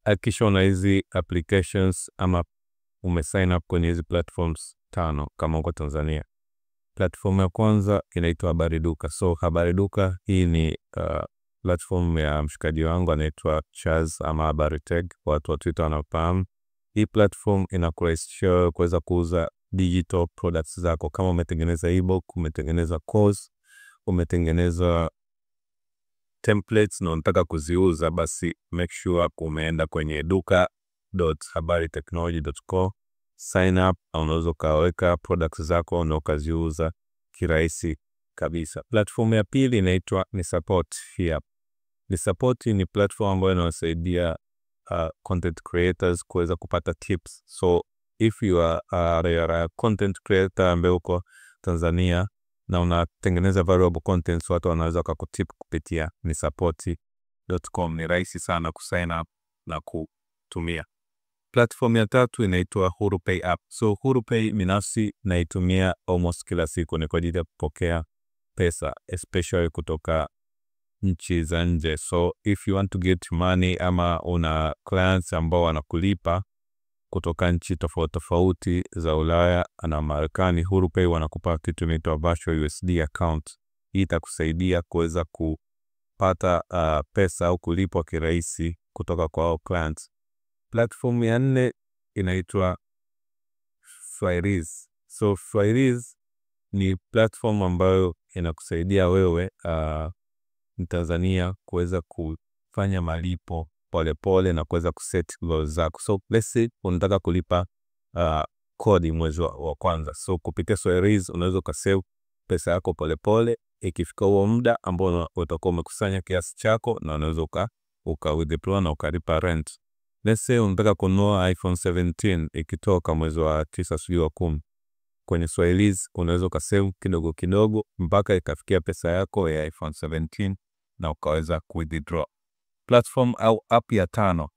hakikisha una hizi applications ama umesign up kwenye hizi platforms 5 kama uko Tanzania. Platform ya kwanza inaitwa Habari Duka. So Habari Duka hii ni platform ya mshikaji wangu anaitwa Chaz ama Habari Tech, watu wa Twitter wanafahamu. Hii platform inakurahisishia kuweza kuuza digital products zako. Kama umetengeneza ebook, umetengeneza course, umetengeneza templates na unataka kuziuza, basi make sure umeenda kwenye duka.habaritechnology.co, sign up, unaweza kaweka products zako na ukaziuza kirahisi kabisa. Platform ya pili inaitwa Nisupport. Nisupport ni platform ambayo inawasaidia content creators kuweza kupata tips. So if you are a content creator ambaye uko Tanzania na unatengeneza valuable contents, watu wanaweza kukutip kupitia nisupport.com. Ni rahisi sana kusign up na kutumia. Platform ya tatu inaitwa HuruPay app. So HuruPay binafsi naitumia almost kila siku, ni kwa ajili ya kupokea pesa especially kutoka nchi za nje. So if you want to get money ama una clients ambao wanakulipa kutoka nchi tofauti za Ulaya na Marekani, HuruPay wanakupa kitu inaitwa virtual USD account. Hii itakusaidia kuweza kupata pesa au kulipwa kirahisi kutoka kwa hao clients. Platform ya 4 inaitwa Swahiliz. So Swahiliz ni platform ambayo inakusaidia wewe Mtanzania kuweza kufanya malipo polepole na kuweza kuset goals zako. So let's say unataka kulipa kodi mwezi wa kwanza. So kupitia Swahiliz unaweza kusave pesa yako polepole, ikifika huo muda ambao utakuwa umekusanya kiasi chako na unaweza withdraw na ukalipa rent. Let's say unataka kununua iPhone 17 ikitoka mwezi wa 9 sijui wa 10. Kwenye Swahiliz unaweza kusave kidogo kidogo mpaka ikafikia pesa yako ya iPhone 17 na ukaweza withdraw. Platform au app ya 5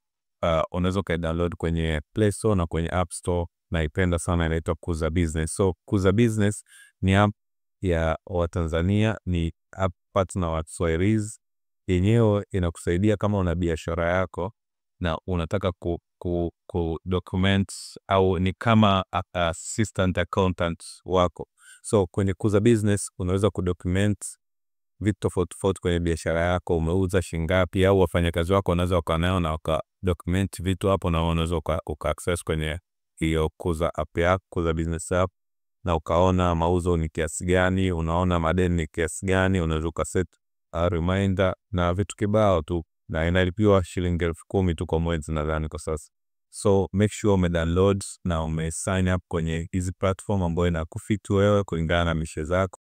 unaweza download kwenye Play Store na kwenye App Store. Naipenda sana, inaitwa Kuza Business. So Kuza Business ni app ya Watanzania, ni app partner wa Swahiliz. Yenyewe inakusaidia kama una biashara yako na unataka ku document au ni kama assistant accountant wako. So kwenye Kuza Business unaweza kudocument vitu tofauti kwenye biashara yako, umeuza shingapi, au wafanyakazi wako wanaweza wakanao na document vitu hapo, na unaweza access kwenye hiyo Kuza app ya Kuza Business app na ukaona mauzo ni kiasi gani, unaona madeni ni kiasi gani, unaweza set a reminder na vitu kibao tu, na inalipiwa shilingi 10,000 tu kwa mwezi nadhani kwa sasa. So make sure umedownload na umesign up kwenye hizi platform ambayo inakufit wewe kulingana na mishe zako.